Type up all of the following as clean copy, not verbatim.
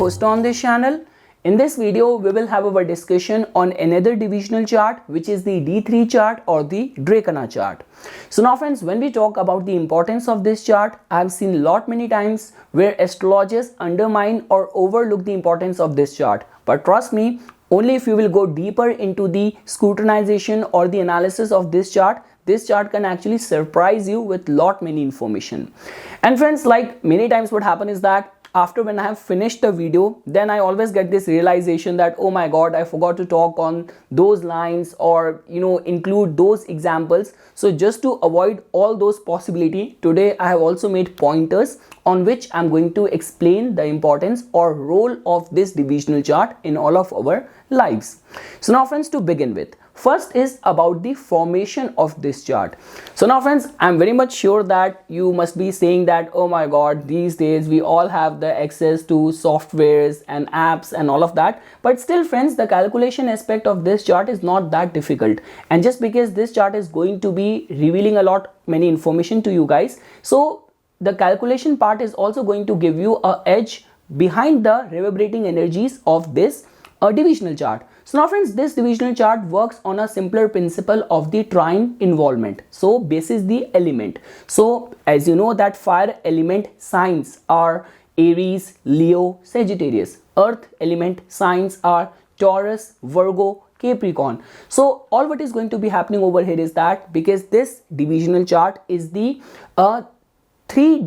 host on this channel. In this video, we will have our discussion on another divisional chart, which is the D3 chart or the Drekkana chart. So now friends, when we talk about the importance of this chart, I have seen many times where astrologers undermine or overlook the importance of this chart. But trust me, only if you will go deeper into the scrutinization or the analysis of this chart can actually surprise you with many information. And friends, like many times what happen is that after when I have finished the video, then I always get this realization that, oh my god, I forgot to talk on those lines or include those examples. So just to avoid all those possibility, today I have also made pointers on which I'm going to explain the importance or role of this divisional chart in all of our lives. So now friends, to begin with, first is about the formation of this chart. So now friends, I'm very much sure that you must be saying that, oh my god, these days we all have the access to softwares and apps and all of that. But still friends, the calculation aspect of this chart is not that difficult. And just because this chart is going to be revealing many information to you guys, so the calculation part is also going to give you an edge behind the reverberating energies of this divisional chart. So now friends, this divisional chart works on a simpler principle of the trine involvement. So basis the element. So as you know that fire element signs are Aries, Leo, Sagittarius. Earth element signs are Taurus, Virgo, Capricorn. So all what is going to be happening over here is that because this divisional chart is the three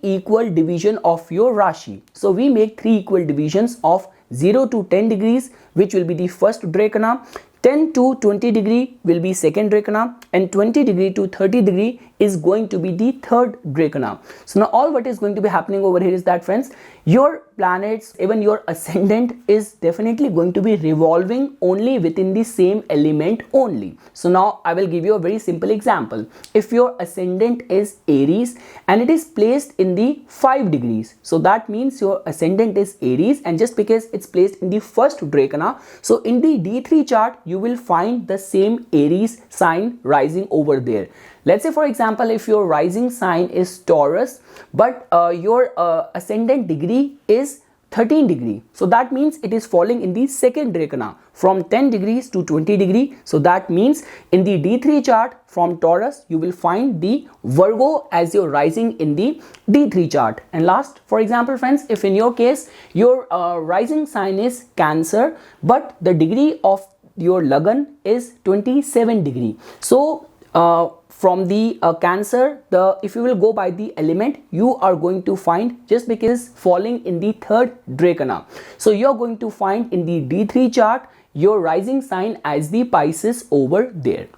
equal division of your Rashi. So we make 3 equal divisions of 0 to 10 degrees, which will be the first Drekkana. 10 to 20 degree will be second Drekkana, and 20 degree to 30 degree is going to be the third Drekkana. So now all what is going to be happening over here is that friends, your planets, even your ascendant is definitely going to be revolving only within the same element only. So now I will give you a very simple example. If your ascendant is Aries and it is placed in the 5 degrees, so that means your ascendant is Aries, and just because it's placed in the first Drekkana, so in the D3 chart you will find the same Aries sign rising over there. Let's say for example, if your rising sign is Taurus, but your ascendant degree is 13 degree, so that means it is falling in the second Drekkana from 10 degrees to 20 degree. So that means in the D3 chart from Taurus you will find the Virgo as your rising in the D3 chart. And last, for example friends, if in your case your rising sign is Cancer, but the degree of your Lagan is 27 degree, so from the Cancer, if you will go by the element, you are going to find, just because falling in the third Drekkana, so you are going to find in the D3 chart your rising sign as the Pisces over there.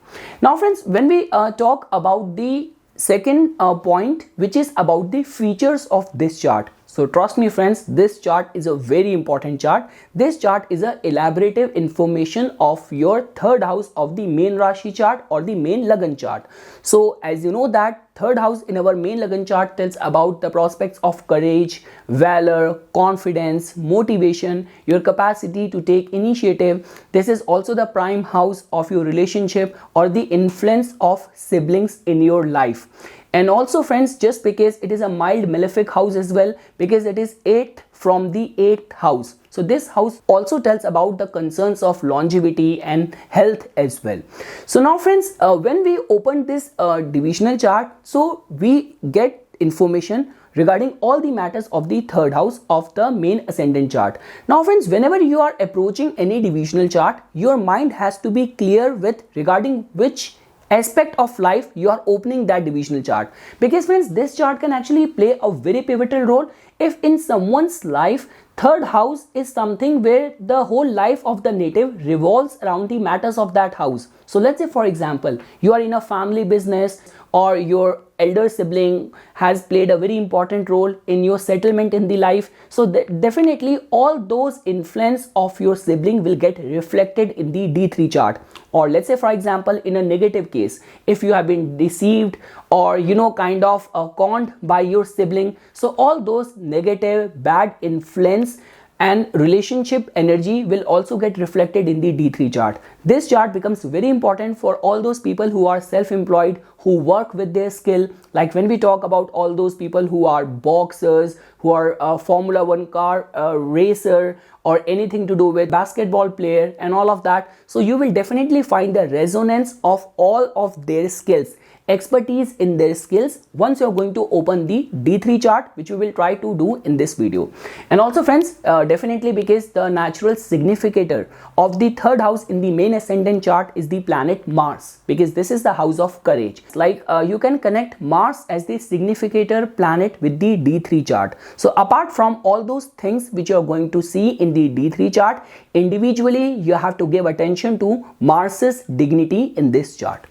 Now friends, when we talk about the second point, which is about the features of this chart. So trust me friends, this chart is a very important chart. This chart is a elaborative information of your third house of the main Rashi chart or the main Lagan chart. So as you know that third house in our main Lagan chart tells about the prospects of courage, valor, confidence, motivation, your capacity to take initiative. This is also the prime house of your relationship or the influence of siblings in your life. And also friends, just because it is a mild malefic house as well, because it is 8th from the 8th house. So this house also tells about the concerns of longevity and health as well. So now friends, when we open this divisional chart, so we get information regarding all the matters of the third house of the main ascendant chart. Now friends, whenever you are approaching any divisional chart, your mind has to be clear with regarding which aspect of life you are opening that divisional chart, because friends, this chart can actually play a very pivotal role if in someone's life third house is something where the whole life of the native revolves around the matters of that house. So let's say for example, you are in a family business or your elder sibling has played a very important role in your settlement in the life. So definitely all those influence of your sibling will get reflected in the D3 chart. Or let's say for example, in a negative case, if you have been deceived or kind of conned by your sibling, so all those negative bad influence and relationship energy will also get reflected in the D3 chart. This chart becomes very important for all those people who are self-employed, who work with their skill. Like when we talk about all those people who are boxers, who are Formula 1 car racer, or anything to do with basketball player and all of that. So you will definitely find the resonance of all of their skills, expertise in their skills, once you're going to open the D3 chart, which we will try to do in this video. And also friends, definitely, because the natural significator of the third house in the main ascendant chart is the planet Mars, because this is the house of courage. Like you can connect Mars as the significator planet with the D3 chart. So apart from all those things which you're going to see in the D3 chart, individually you have to give attention to Mars's dignity in this chart.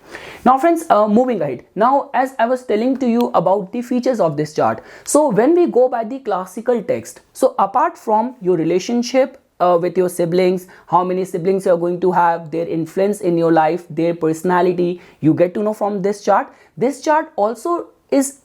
Now friends, moving ahead. Now, as I was telling to you about the features of this chart, so when we go by the classical text, so apart from your relationship with your siblings, how many siblings you are going to have, their influence in your life, their personality, you get to know from this chart. This chart also is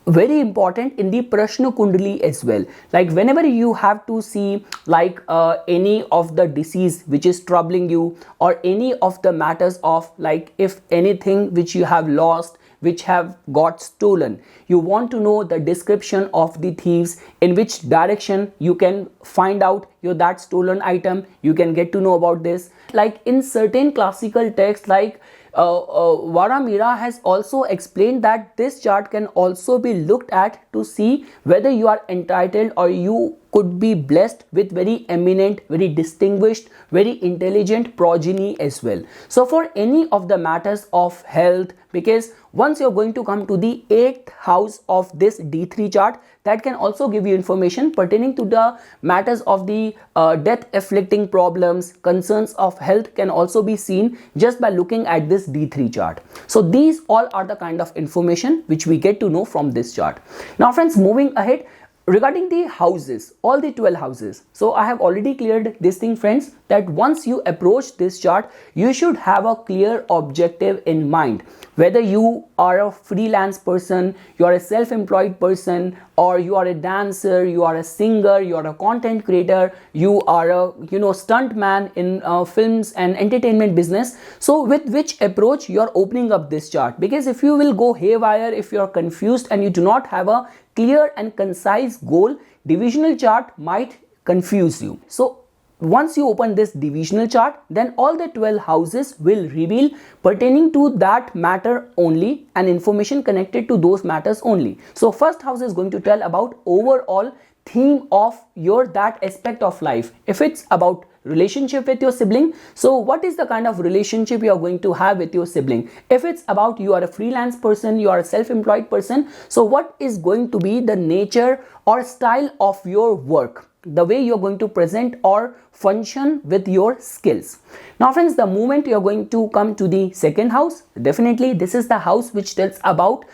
very important in the Prashna Kundali as well. Like whenever you have to see like any of the disease which is troubling you, or any of the matters of like if anything which you have lost, which have got stolen, you want to know the description of the thieves, in which direction you can find out that stolen item, you can get to know about this. Like in certain classical texts, like Varamira has also explained that this chart can also be looked at to see whether you are entitled or you could be blessed with very eminent, very distinguished, very intelligent progeny as well. So for any of the matters of health, because once you're going to come to the 8th house of this D3 chart, that can also give you information pertaining to the matters of the death afflicting problems, concerns of health can also be seen just by looking at this D3 chart. So these all are the kind of information which we get to know from this chart. Now friends, moving ahead, regarding the houses, all the 12 houses. So I have already cleared this thing friends, that once you approach this chart, you should have a clear objective in mind. Whether you are a freelance person, you are a self-employed person, or you are a dancer, you are a singer, you are a content creator, you are a stunt man in films and entertainment business. So with which approach you are opening up this chart? Because if you will go haywire, if you are confused and you do not have a clear and concise goal, divisional chart might confuse you. So once you open this divisional chart, then all the 12 houses will reveal pertaining to that matter only and information connected to those matters only. So first house is going to tell about overall theme of that aspect of life. If it's about relationship with your sibling, so what is the kind of relationship you are going to have with your sibling? If it's about you are a freelance person, you are a self-employed person, so what is going to be the nature or style of your work, the way you're going to present or function with your skills. Now friends, the moment you're going to come to the second house, definitely this is the house which tells about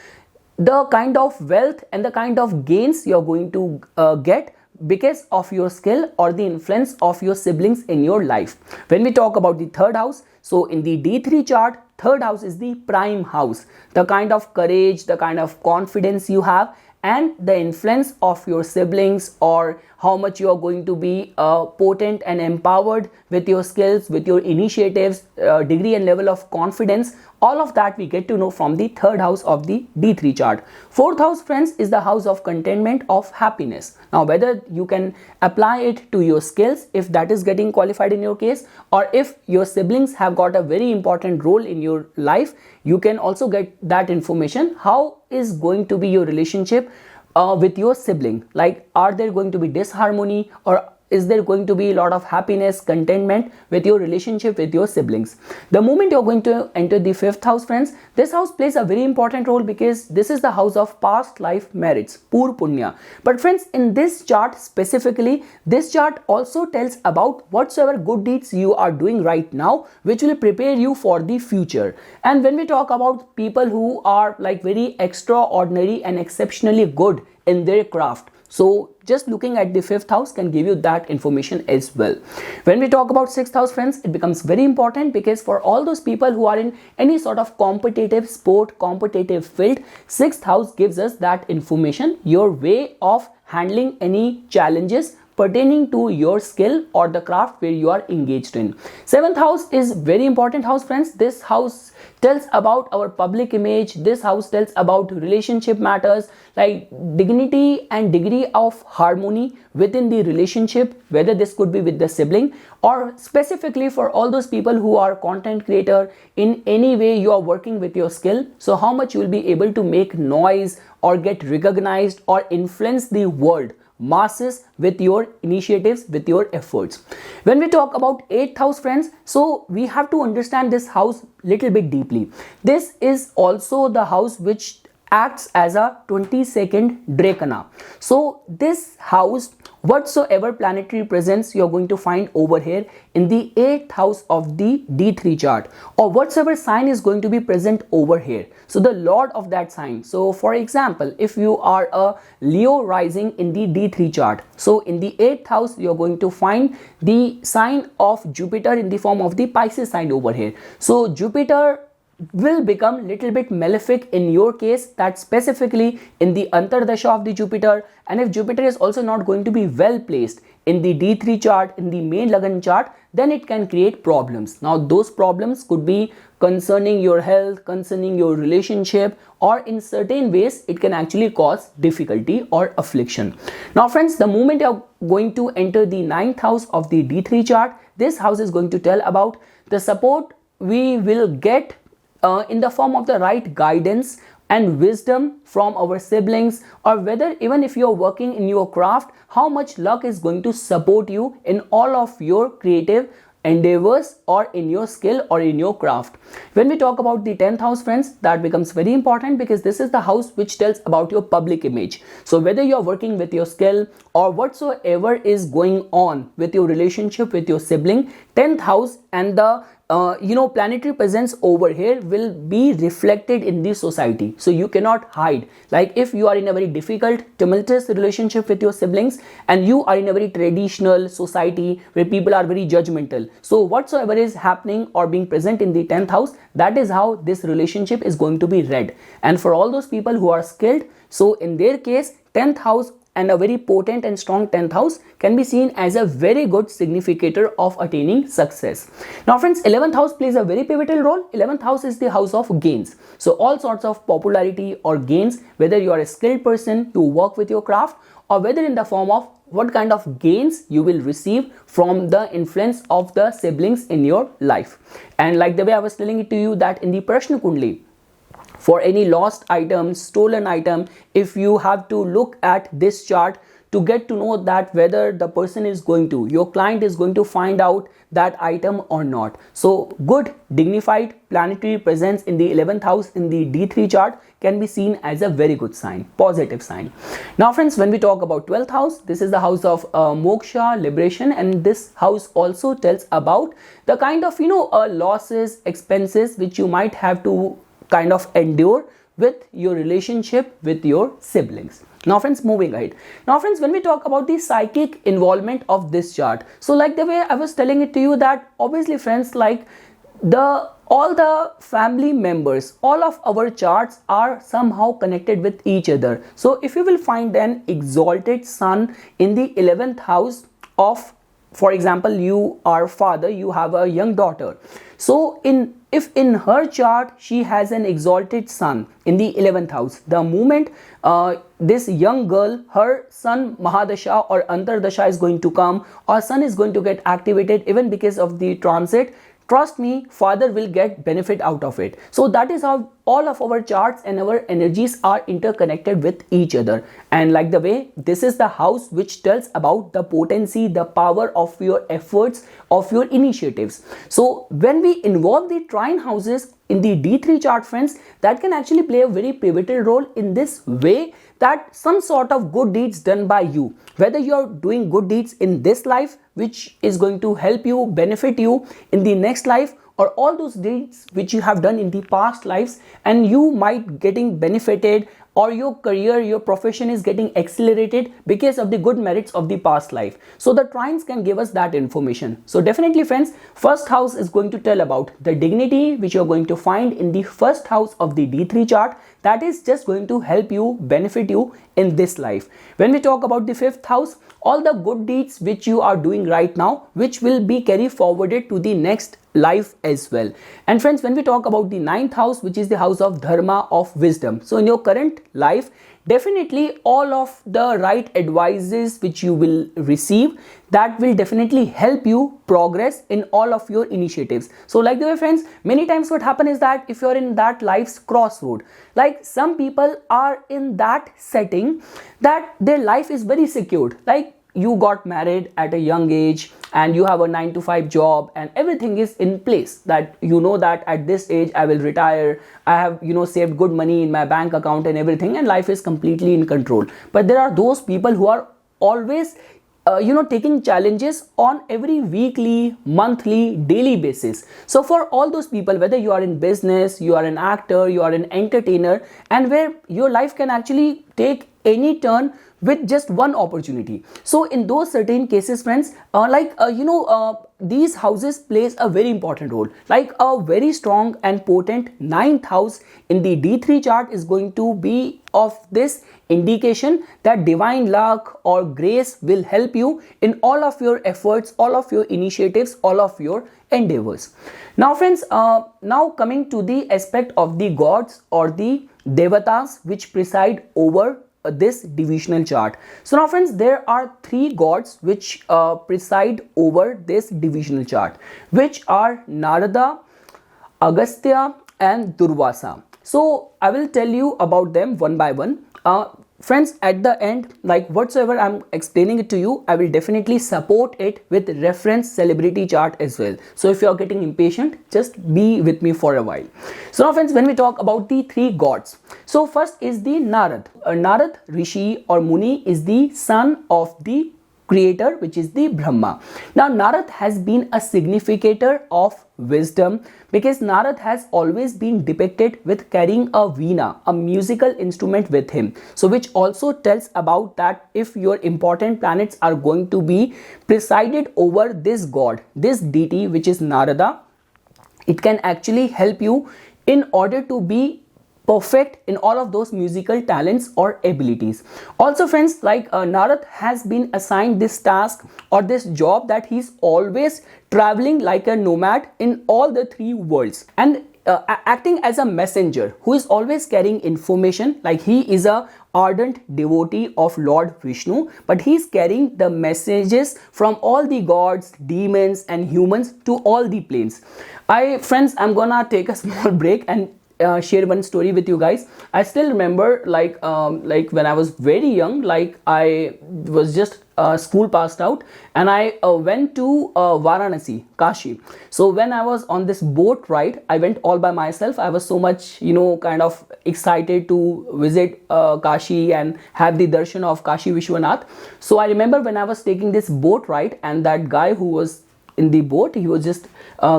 the kind of wealth and the kind of gains you're going to get because of your skill or the influence of your siblings in your life. When we talk about the third house, so in the D3 chart, third house is the prime house, the kind of courage, the kind of confidence you have, and the influence of your siblings, or how much you are going to be potent and empowered with your skills, with your initiatives, degree and level of confidence. All of that we get to know from the third house of the D3 chart. Fourth house friends is the house of contentment, of happiness. Now whether you can apply it to your skills, if that is getting qualified in your case, or if your siblings have got a very important role in your life, you can also get that information. How is going to be your relationship with your sibling? Like, are there going to be disharmony, or is there going to be a lot of happiness, contentment with your relationship with your siblings? The moment you're going to enter the fifth house friends, this house plays a very important role because this is the house of past life merits, Pur Punya. But friends, in this chart specifically, this chart also tells about whatsoever good deeds you are doing right now, which will prepare you for the future. And when we talk about people who are like very extraordinary and exceptionally good in their craft, so just looking at the fifth house can give you that information as well. When we talk about sixth house friends, it becomes very important because for all those people who are in any sort of competitive sport, competitive field, sixth house gives us that information, your way of handling any challenges pertaining to your skill or the craft where you are engaged in. Seventh house is very important house, friends. This house tells about our public image. This house tells about relationship matters, like dignity and degree of harmony within the relationship, whether this could be with the sibling or specifically for all those people who are content creator. In any way you are working with your skill, so how much you will be able to make noise or get recognized or influence the world masses with your initiatives, with your efforts. When we talk about 8th house, friends, so we have to understand this house little bit deeply. This is also the house which acts as a 22nd Drekkana. So this house, whatsoever planetary presence you're going to find over here in the 8th house of the D3 chart, or whatsoever sign is going to be present over here, so the lord of that sign. So for example, if you are a Leo rising in the D3 chart, so in the 8th house you're going to find the sign of Jupiter in the form of the Pisces sign over here. So Jupiter will become little bit malefic in your case, that specifically in the Antardasha of the Jupiter. And if Jupiter is also not going to be well placed in the D3 chart, in the main Lagan chart, then it can create problems. Now those problems could be concerning your health, concerning your relationship, or in certain ways it can actually cause difficulty or affliction. Now friends, the moment you are going to enter the 9th house of the D3 chart, this house is going to tell about the support we will get in the form of the right guidance and wisdom from our siblings, or whether even if you are working in your craft, how much luck is going to support you in all of your creative endeavors or in your skill or in your craft. When we talk about the 10th house, friends, that becomes very important because this is the house which tells about your public image. So whether you are working with your skill or whatsoever is going on with your relationship with your sibling, 10th house and the planetary presence over here will be reflected in the society. So you cannot hide. Like if you are in a very difficult, tumultuous relationship with your siblings and you are in a very traditional society where people are very judgmental, so whatsoever is happening or being present in the 10th house, that is how this relationship is going to be read. And for all those people who are skilled, so in their case, 10th house and a very potent and strong 10th house can be seen as a very good significator of attaining success. Now friends, 11th house plays a very pivotal role. 11th house is the house of gains. So all sorts of popularity or gains, whether you are a skilled person, you work with your craft, or whether in the form of what kind of gains you will receive from the influence of the siblings in your life. And like the way I was telling it to you that in the Prashna Kundli, for any lost item, stolen item, if you have to look at this chart to get to know that whether the person is going to, your client is going to find out that item or not. So good dignified planetary presence in the 11th house in the D3 chart can be seen as a very good sign, positive sign. Now friends, when we talk about 12th house, this is the house of moksha, liberation, and this house also tells about the kind of losses, expenses which you might have to kind of endure with your relationship with your siblings. Now friends, moving ahead. Now friends, when we talk about the psychic involvement of this chart, so like the way I was telling it to you that obviously friends, like all the family members, all of our charts are somehow connected with each other. So if you will find an exalted sun in the 11th house of, for example, you are father, you have a young daughter. So if in her chart she has an exalted sun in the 11th house, the moment this young girl, her sun Mahadasha or Antardasha is going to come, or sun is going to get activated even because of the transit, trust me, father will get benefit out of it. So that is how all of our charts and our energies are interconnected with each other. And like the way, this is the house which tells about the potency, the power of your efforts, of your initiatives. So when we involve the trine houses in the D3 chart, friends, that can actually play a very pivotal role in this way, that some sort of good deeds done by you, whether you are doing good deeds in this life which is going to help you, benefit you in the next life, or all those deeds which you have done in the past lives and you might getting benefited or your career, your profession is getting accelerated because of the good merits of the past life. So the trines can give us that information. So definitely friends, first house is going to tell about the dignity which you're going to find in the first house of the D3 chart. That is just going to help you, benefit you in this life. When we talk about the fifth house, all the good deeds which you are doing right now, which will be carried forwarded to the next life as well. And friends, when we talk about the ninth house, which is the house of dharma, of wisdom, so in your current life, definitely all of the right advices which you will receive, that will definitely help you progress in all of your initiatives. So like the way friends, many times what happen is that if you're in that life's crossroad, like some people are in that setting that their life is very secured, like you got married at a young age and you have a 9 to 5 job and everything is in place, that you know that at this age I will retire, I have saved good money in my bank account and everything, and life is completely in control. But there are those people who are always taking challenges on every weekly, monthly, daily basis. So for all those people, whether you are in business, you are an actor, you are an entertainer, and where your life can actually take any turn with just one opportunity. So in those certain cases friends, these houses plays a very important role. Like a very strong and potent ninth house in the D3 chart is going to be of this indication that divine luck or grace will help you in all of your efforts, all of your initiatives, all of your endeavors. Now friends, now coming to the aspect of the gods or the devatas which preside over this divisional chart. So now friends, there are 3 gods which preside over this divisional chart, which are Narada, Agastya and Durvasa. So I will tell you about them one by one. Friends, at the end, like whatsoever I'm explaining it to you, I will definitely support it with reference celebrity chart as well. So if you're getting impatient, just be with me for a while. So now friends, when we talk about the 3 gods, so first is the Narad. Narad Rishi or Muni is the son of the creator, which is the Brahma. Now Narad has been a significator of wisdom because Narad has always been depicted with carrying a veena, a musical instrument with him. So which also tells about that if your important planets are going to be presided over this god, this deity which is Narada, it can actually help you in order to be perfect in all of those musical talents or abilities. Also friends, like Narad has been assigned this task or this job that he's always traveling like a nomad in all the 3 worlds and acting as a messenger who is always carrying information. Like he is a ardent devotee of Lord Vishnu, but he's carrying the messages from all the gods, demons and humans to all the planes. Friends, I'm gonna take a small break and share one story with you guys. I still remember like when I was very young, like I was just school passed out and I went to Varanasi, Kashi. So when I was on this boat ride, I went all by myself. I was so much kind of excited to visit Kashi and have the darshan of Kashi Vishwanath. So I remember when I was taking this boat ride and that guy who was in the boat, he was just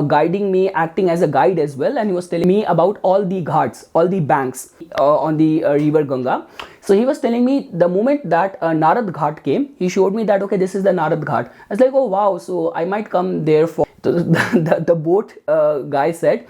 guiding me, acting as a guide as well, and he was telling me about all the ghats, all the banks on the river Ganga. So he was telling me the moment that Narad Ghat came, he showed me that okay, this is the Narad Ghat. I was like, oh wow, so I might come there for the boat guy said,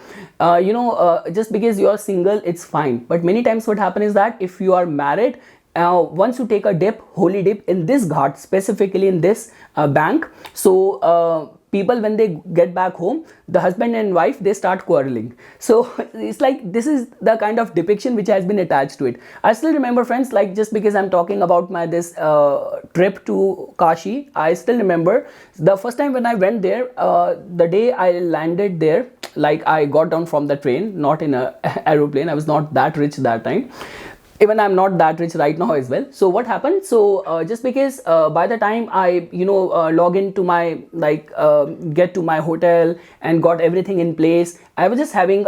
just because you are single, it's fine. But many times what happens is that if you are married, once you take a dip, holy dip in this ghat, specifically in this bank, so people when they get back home, the husband and wife, they start quarreling. So it's like this is the kind of depiction which has been attached to it. I still remember friends, like just because I'm talking about my this trip to Kashi, I still remember the first time when I went there, the day I landed there, like I got down from the train, not in a aeroplane. I was not that rich that time. Even I'm not that rich right now as well. So what happened, so just because by the time I log into my get to my hotel and got everything in place, I was just having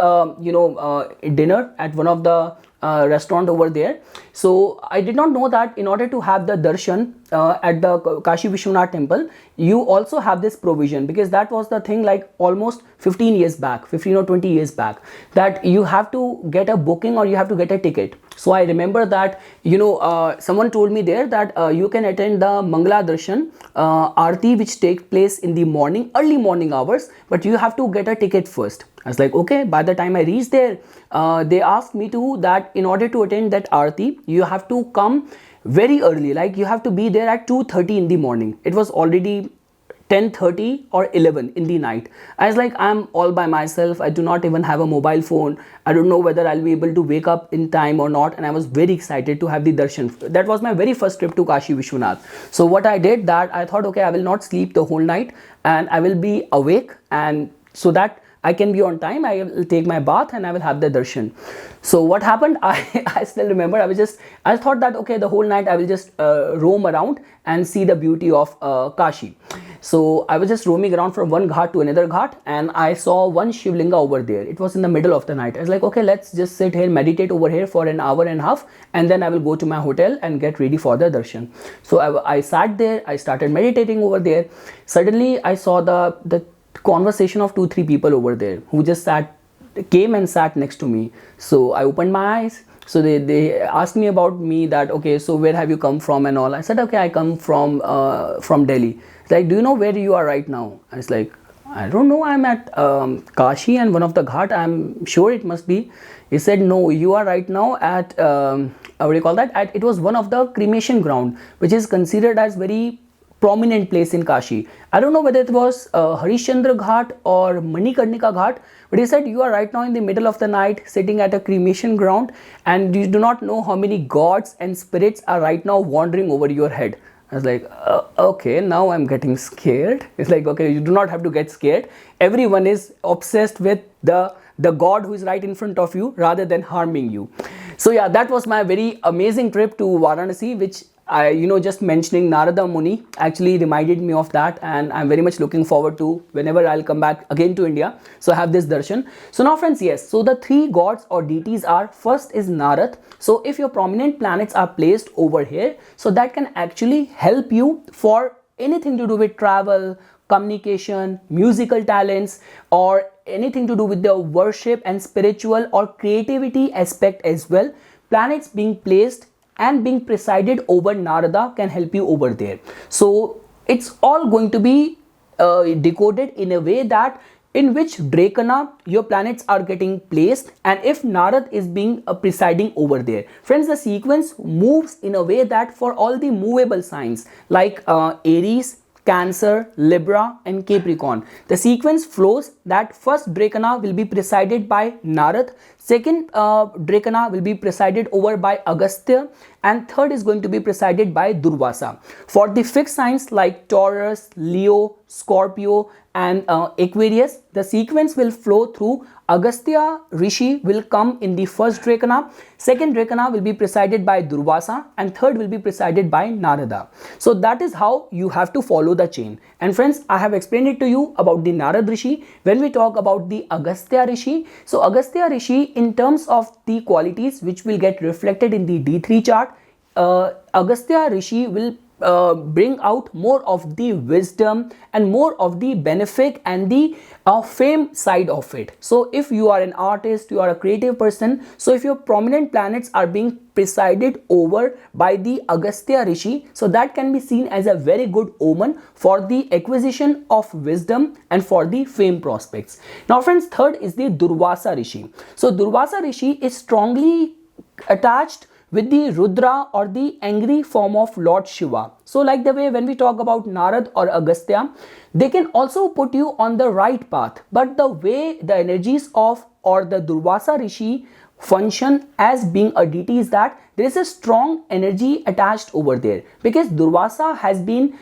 dinner at one of the restaurant over there. So I did not know that in order to have the darshan at the Kashi Vishwanath temple, you also have this provision, because that was the thing like almost 15 years back, 15 or 20 years back, that you have to get a booking or you have to get a ticket. So I remember that, someone told me there that you can attend the Mangala Darshan Aarti, which takes place in the morning, early morning hours, but you have to get a ticket first. I was like, okay. By the time I reached there, they asked me to that in order to attend that Aarti, you have to come very early, like you have to be there at 2:30 in the morning. It was already 10:30 or 11 in the night. I was like, I'm all by myself, I do not even have a mobile phone, I don't know whether I'll be able to wake up in time or not, and I was very excited to have the darshan. That was my very first trip to Kashi Vishwanath. So what I did, that I thought, okay, I will not sleep the whole night and I will be awake, and so that I can be on time, I will take my bath and I will have the darshan. So what happened, I still remember, I thought that, okay, the whole night I will just roam around and see the beauty of Kashi. So I was just roaming around from one ghat to another ghat, and I saw one Shivlinga over there. It was in the middle of the night. I was like, okay, let's just sit here, meditate over here for an hour and a half, and then I will go to my hotel and get ready for the darshan. So I sat there, I started meditating over there. Suddenly I saw the conversation of 2-3 people over there who just came and sat next to me. So I opened my eyes. So they asked me about me, that okay, so where have you come from and all. I said, okay, I come from Delhi. It's like, do you know where you are right now? I was like, I don't know, I'm at Kashi and one of the ghat, I'm sure it must be. He said, no, you are right now at what do you call that, it was one of the cremation ground, which is considered as very prominent place in Kashi. I don't know whether it was Harishchandra Ghat or Manikarnika Ghat, but he said, you are right now in the middle of the night sitting at a cremation ground, and you do not know how many gods and spirits are right now wandering over your head. I was like, okay, now I'm getting scared. It's like, okay, you do not have to get scared. Everyone is obsessed with the god who is right in front of you rather than harming you. So yeah, that was my very amazing trip to Varanasi, which just mentioning Narada Muni actually reminded me of that, and I'm very much looking forward to whenever I'll come back again to India, so have this darshan. So now friends, yes, so the 3 gods or deities are, first is Narad. So if your prominent planets are placed over here, so that can actually help you for anything to do with travel, communication, musical talents, or anything to do with the worship and spiritual or creativity aspect as well. Planets being placed and being presided over Narada can help you over there. So it's all going to be decoded in a way that in which Drekkana your planets are getting placed, and if Narad is being presiding over there. Friends, the sequence moves in a way that for all the movable signs like Aries, Cancer, Libra and Capricorn, the sequence flows that first Drekkana will be presided by Narad, second Drekkana will be presided over by Agastya, and third is going to be presided by Durvasa. For the fixed signs like Taurus, Leo, Scorpio and Aquarius, the sequence will flow through Agastya Rishi will come in the first Drekkana, second Drekkana will be presided by Durvasa, and third will be presided by Narada. So that is how you have to follow the chain. And friends, I have explained it to you about the Narad Rishi. When we talk about the Agastya Rishi, so Agastya Rishi, in terms of the qualities which will get reflected in the D3 chart, Agastya Rishi will bring out more of the wisdom and more of the benefit and the fame side of it. So if you are an artist, you are a creative person, so if your prominent planets are being presided over by the Agastya Rishi, so that can be seen as a very good omen for the acquisition of wisdom and for the fame prospects. Now friends, third is the Durvasa Rishi. So Durvasa Rishi is strongly attached with the Rudra or the angry form of Lord Shiva. So like the way when we talk about Narad or Agastya, they can also put you on the right path, but the way the energies of or the Durvasa Rishi function as being a deity is that there is a strong energy attached over there, because Durvasa has been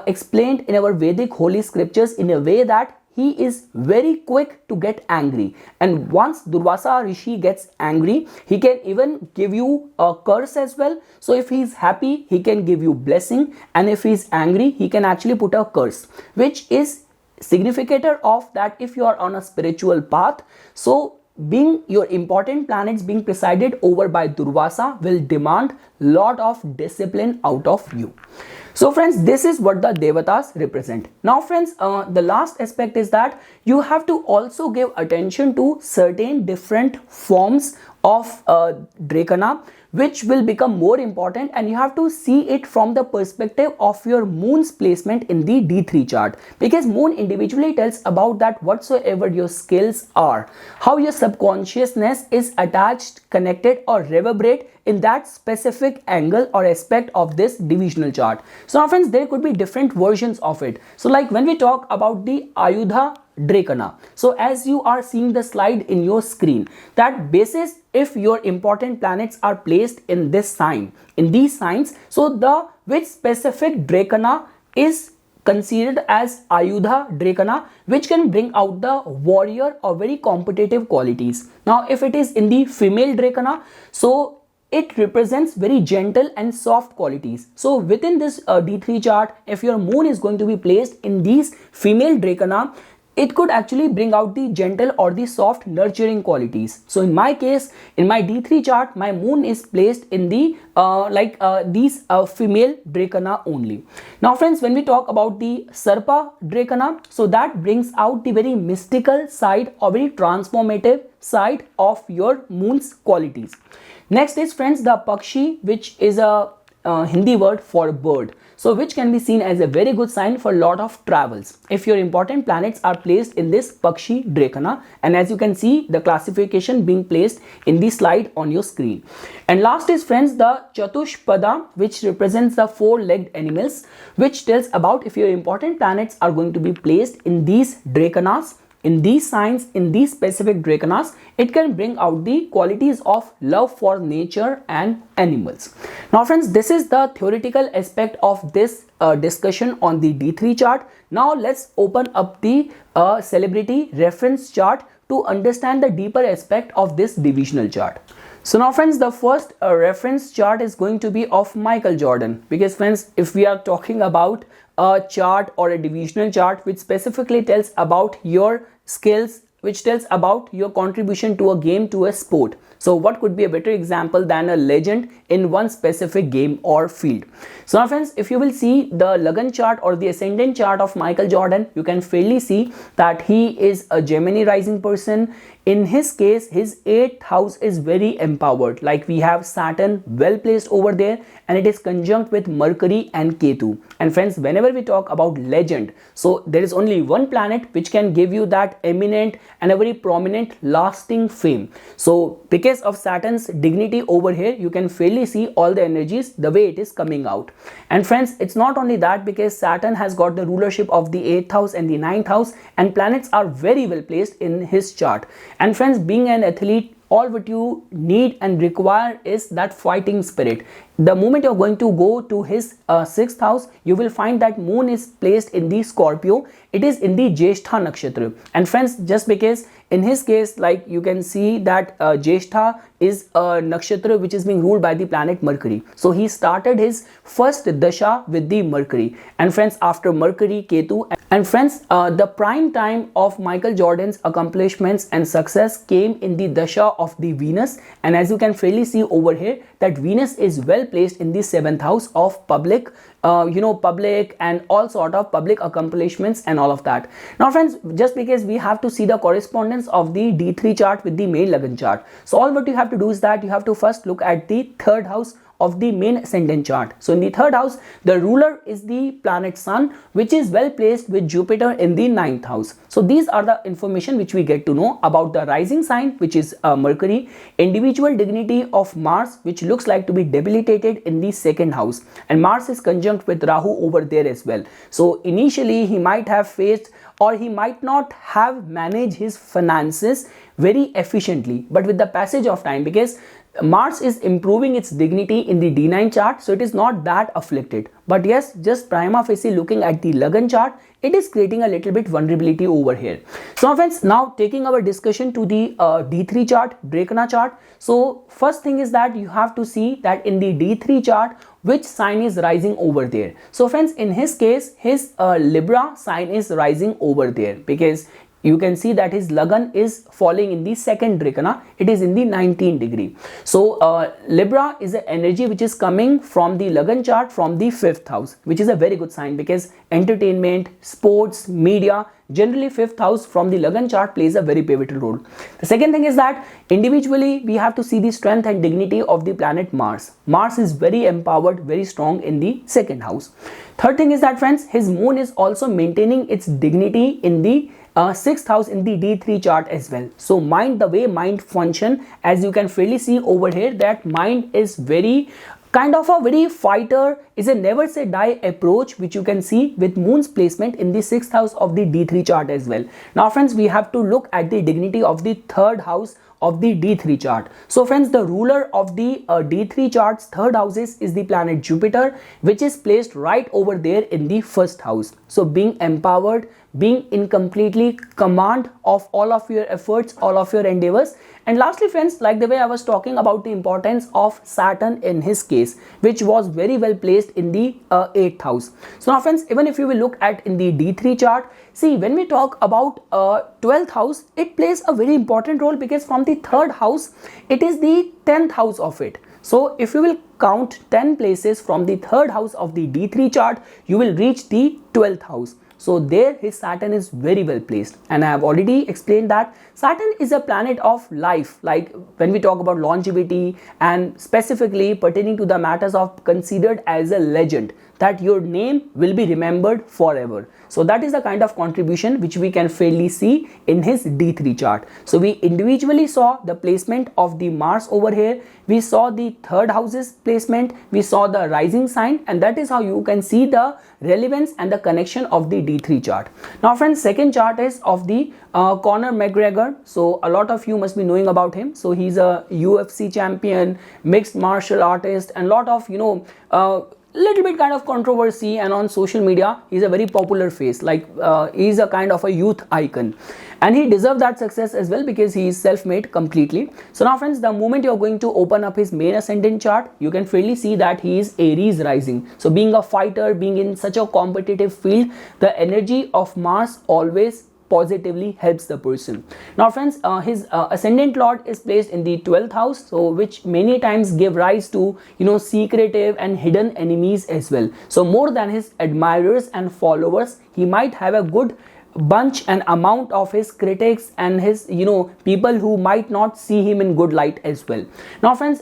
explained in our Vedic holy scriptures in a way that he is very quick to get angry, and once Durvasa Rishi gets angry, he can even give you a curse as well. So if he is happy, he can give you blessing, and if he is angry, he can actually put a curse, which is significator of that if you are on a spiritual path. So being your important planets being presided over by Durvasa will demand lot of discipline out of you. So friends, this is what the devatas represent. Now friends, the last aspect is that you have to also give attention to certain different forms of Drekkana, which will become more important, and you have to see it from the perspective of your moon's placement in the D3 chart, because moon individually tells about that whatsoever your skills are, how your subconsciousness is attached, connected or reverberate in that specific angle or aspect of this divisional chart. So now friends, there could be different versions of it. So like when we talk about the Ayudha Drekkana, so as you are seeing the slide in your screen, that basis if your important planets are placed in this sign, in these signs, so the which specific Drekkana is considered as Ayudha Drekkana, which can bring out the warrior or very competitive qualities. Now if it is in the female Drekkana, so it represents very gentle and soft qualities. So within this D3 chart, if your moon is going to be placed in these female Drekkana, it could actually bring out the gentle or the soft nurturing qualities. So in my case, in my D3 chart, my moon is placed in the these female Drekkana only. Now friends, when we talk about the Sarpa Drekkana, so that brings out the very mystical side or very transformative side of your moon's qualities. Next is friends the Pakshi, which is a Hindi word for bird, so which can be seen as a very good sign for a lot of travels if your important planets are placed in this Pakshi Drekkana, and as you can see the classification being placed in the slide on your screen. And last is friends the Chatushpada, which represents the four-legged animals, which tells about if your important planets are going to be placed in these Drekkanas, in these signs, in these specific Drekkanas, it can bring out the qualities of love for nature and animals. Now friends, this is the theoretical aspect of this discussion on the D3 chart. Now let's open up the celebrity reference chart to understand the deeper aspect of this divisional chart. So now friends, the first reference chart is going to be of Michael Jordan, because friends, if we are talking about a chart or a divisional chart which specifically tells about your skills, which tells about your contribution to a game, to a sport, so what could be a better example than a legend in one specific game or field? So now friends, if you will see the Lagan chart or the ascendant chart of Michael Jordan, you can fairly see that he is a Gemini rising person. In his case, his 8th house is very empowered, like we have Saturn well placed over there, and it is conjunct with Mercury and Ketu. And friends, whenever we talk about legend, so there is only one planet which can give you that eminent and a very prominent lasting fame. So because of Saturn's dignity over here, you can fairly see all the energies the way it is coming out. And friends, it's not only that, because Saturn has got the rulership of the 8th house and the 9th house, and planets are very well placed in his chart. And friends, being an athlete, all what you need and require is that fighting spirit. The moment you're going to go to his 6th house, you will find that moon is placed in the Scorpio. It is in the Jeshtha nakshatra. And friends, just because in his case, like you can see that Jeshtha is a nakshatra which is being ruled by the planet Mercury. So he started his first dasha with the Mercury. And friends, after Mercury, Ketu, and friends, the prime time of Michael Jordan's accomplishments and success came in the dasha of the Venus. And as you can fairly see over here, that Venus is well placed in the 7th house of public, public and all sort of public accomplishments and all of that. Now friends, just because we have to see the correspondence of the D3 chart with the main Lagan chart, so all what you have to do is that you have to first look at the 3rd house of the main ascendant chart. So in the 3rd house, the ruler is the planet Sun, which is well placed with Jupiter in the 9th house. So these are the information which we get to know about the rising sign, which is Mercury, individual dignity of Mars, which looks like to be debilitated in the 2nd house, and Mars is conjunct with Rahu over there as well. So initially he might have faced, or he might not have managed his finances very efficiently, but with the passage of time, because Mars is improving its dignity in the D9 chart, so it is not that afflicted. But yes, just prima facie looking at the Lagan chart, it is creating a little bit vulnerability over here. So friends, now taking our discussion to the D3 chart, Drekkana chart. So first thing is that you have to see that in the D3 chart, which sign is rising over there. So friends, in his case, his Libra sign is rising over there, because you can see that his Lagan is falling in the second Drekkana. It is in the 19th degree. So Libra is an energy which is coming from the Lagan chart from the 5th house, which is a very good sign because entertainment, sports, media, generally 5th house from the Lagan chart plays a very pivotal role. The second thing is that individually we have to see the strength and dignity of the planet Mars. Mars is very empowered, very strong in the second house. Third thing is that, friends, his moon is also maintaining its dignity in the 6th house in the D3 chart as well. So mind, the way mind function, as you can fairly see over here, that mind is very kind of a very fighter, is a never say die approach, which you can see with moon's placement in the 6th house of the D3 chart as well. Now friends, we have to look at the dignity of the 3rd house of the D3 chart. So friends, the ruler of the D3 chart's 3rd houses is the planet Jupiter, which is placed right over there in the 1st house. So being empowered, being in completely command of all of your efforts, all of your endeavors. And lastly, friends, like the way I was talking about the importance of Saturn in his case, which was very well placed in the 8th house. So now friends, even if you will look at in the D3 chart, see, when we talk about 12th house, it plays a very important role because from the 3rd house, it is the 10th house of it. So if you will count 10 places from the 3rd house of the D3 chart, you will reach the 12th house. So there his Saturn is very well placed, and I have already explained that Saturn is a planet of life, like when we talk about longevity and specifically pertaining to the matters of considered as a legend, that your name will be remembered forever. So that is the kind of contribution which we can fairly see in his D3 chart. So we individually saw the placement of the Mars over here, we saw the 3rd house's placement, we saw the rising sign, and that is how you can see the relevance and the connection of the D3 chart. Now friends, second chart is of the Conor Mcgregor. So a lot of you must be knowing about him. So he's a UFC champion, mixed martial artist, and lot of little bit kind of controversy, and on social media he's a very popular face, like he's a kind of a youth icon, and he deserves that success as well because he is self-made completely. So now friends, the moment you're going to open up his main ascendant chart, you can fairly see that he is Aries rising. So being a fighter, being in such a competitive field, the energy of Mars always positively helps the person. Now friends, his ascendant lord is placed in the 12th house, so which many times give rise to secretive and hidden enemies as well. So more than his admirers and followers, he might have a good bunch and amount of his critics and his people who might not see him in good light as well. Now friends,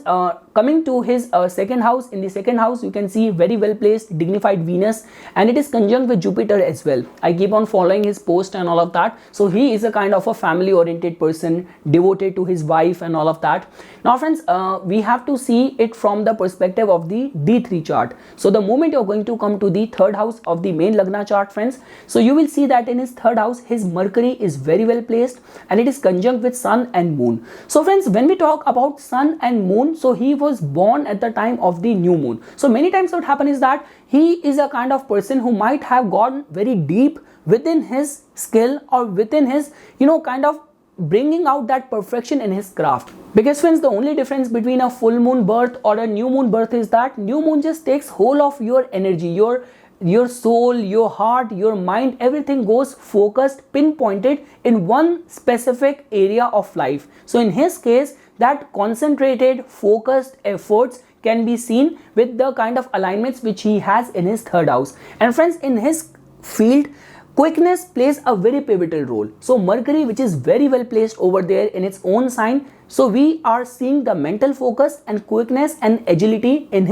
coming to his second house, in the second house you can see very well placed dignified Venus, and it is conjunct with Jupiter as well. I keep on following his post and all of that. So he is a kind of a family oriented person, devoted to his wife and all of that. Now friends, we have to see it from the perspective of the D3 chart. So the moment you're going to come to the 3rd house of the main Lagna chart, friends, so you will see that in his 3rd house his Mercury is very well placed, and it is conjunct with Sun and Moon. So friends, when we talk about Sun and Moon, so he was born at the time of the new moon. So many times what happens is that he is a kind of person who might have gone very deep within his skill, or within his kind of bringing out that perfection in his craft. Because friends, the only difference between a full moon birth or a new moon birth is that new moon just takes whole of your energy, your soul, your heart, your mind, everything goes focused, pinpointed in one specific area of life. So in his case, that concentrated, focused efforts can be seen with the kind of alignments which he has in his 3rd house. And friends, in his field, quickness plays a very pivotal role. So Mercury, which is very well placed over there in its own sign, so we are seeing the mental focus and quickness and agility in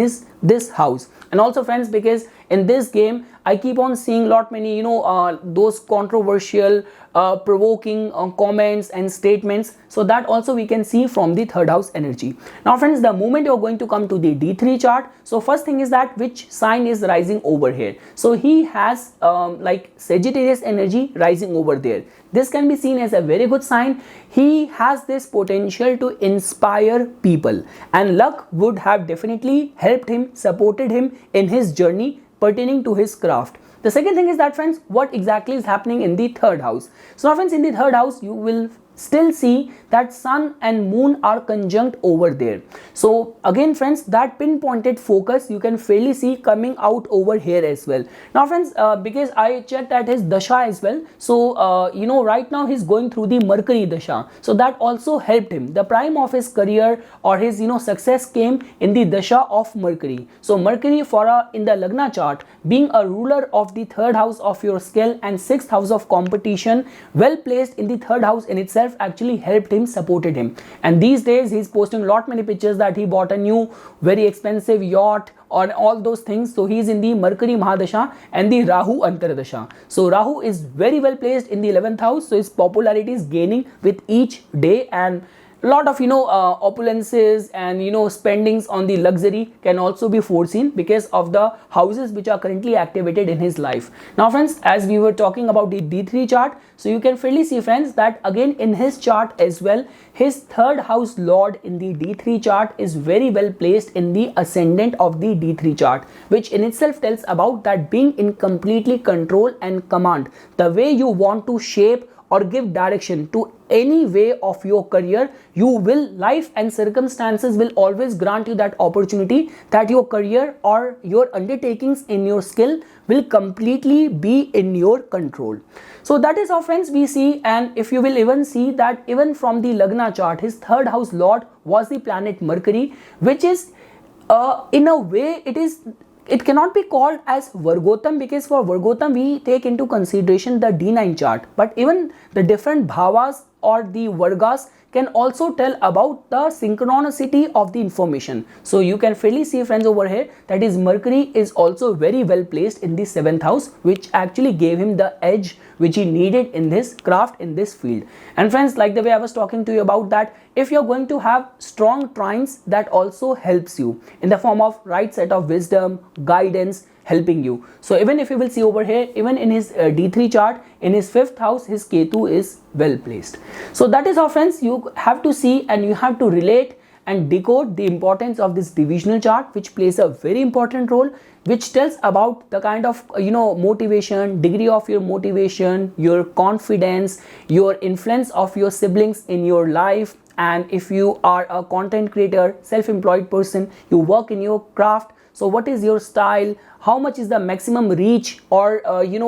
this house. And also friends, because in this game I keep on seeing lot many those controversial provoking comments and statements, so that also we can see from the 3rd house energy. Now friends, the moment you're going to come to the D3 chart, so first thing is that which sign is rising over here. So he has like Sagittarius energy rising over there. This can be seen as a very good sign. He has this potential to inspire people, and luck would have definitely helped him, supported him in his journey pertaining to his craft. The second thing is that friends, what exactly is happening in the 3rd house. So now friends, in the 3rd house you will still see that sun and moon are conjunct over there. So again friends, that pinpointed focus you can fairly see coming out over here as well. Now friends, because I checked at his dasha as well, so right now he's going through the Mercury dasha, so that also helped him. The prime of his career or his success came in the dasha of Mercury. So Mercury in the Lagna chart, being a ruler of the third house of your skill and sixth house of competition, well placed in the third house in itself actually helped him, supported him. And these days he's posting lot many pictures that he bought a new very expensive yacht or all those things. So he's in the Mercury Mahadasha and the Rahu Antardasha. So Rahu is very well placed in the 11th house, so his popularity is gaining with each day, and lot of opulences and spendings on the luxury can also be foreseen because of the houses which are currently activated in his life. Now friends, as we were talking about the D3 chart, so you can fairly see friends that again in his chart as well, his third house lord in the D3 chart is very well placed in the ascendant of the D3 chart, which in itself tells about that being in completely control and command, the way you want to shape or give direction to any way of your career, life and circumstances will always grant you that opportunity that your career or your undertakings in your skill will completely be in your control. So that is how friends we see, and if you will even see that even from the Lagna chart, his third house lord was the planet Mercury, which is in a way it cannot be called as Vargotam, because for Vargotam we take into consideration the D9 chart, but even the different bhavas or the Vargas can also tell about the synchronicity of the information. So you can fairly see friends over here that his Mercury is also very well placed in the 7th house, which actually gave him the edge which he needed in this craft, in this field. And friends, like the way I was talking to you about that, if you're going to have strong trines, that also helps you in the form of right set of wisdom, guidance, helping you. So even if you will see over here, even in his D3 chart, in his 5th house, his Ketu is well placed. So that is how friends you have to see and you have to relate and decode the importance of this divisional chart, which plays a very important role, which tells about the kind of motivation, degree of your motivation, your confidence, your influence of your siblings in your life. And if you are a content creator, self-employed person, you work in your craft, so what is your style, how much is the maximum reach or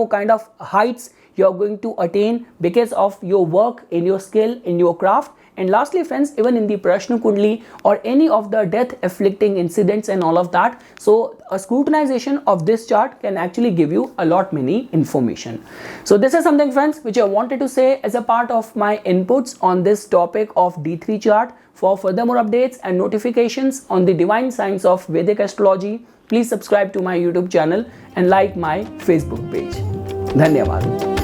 kind of heights you are going to attain because of your work in your skill, in your craft. And lastly friends, even in the Prashna Kundli or any of the death afflicting incidents and all of that, so a scrutinization of this chart can actually give you a lot many information. So this is something friends which I wanted to say as a part of my inputs on this topic of D3 chart. For further more updates and notifications on the divine science of Vedic astrology, please subscribe to my YouTube channel and like my Facebook page. Dhanyavad.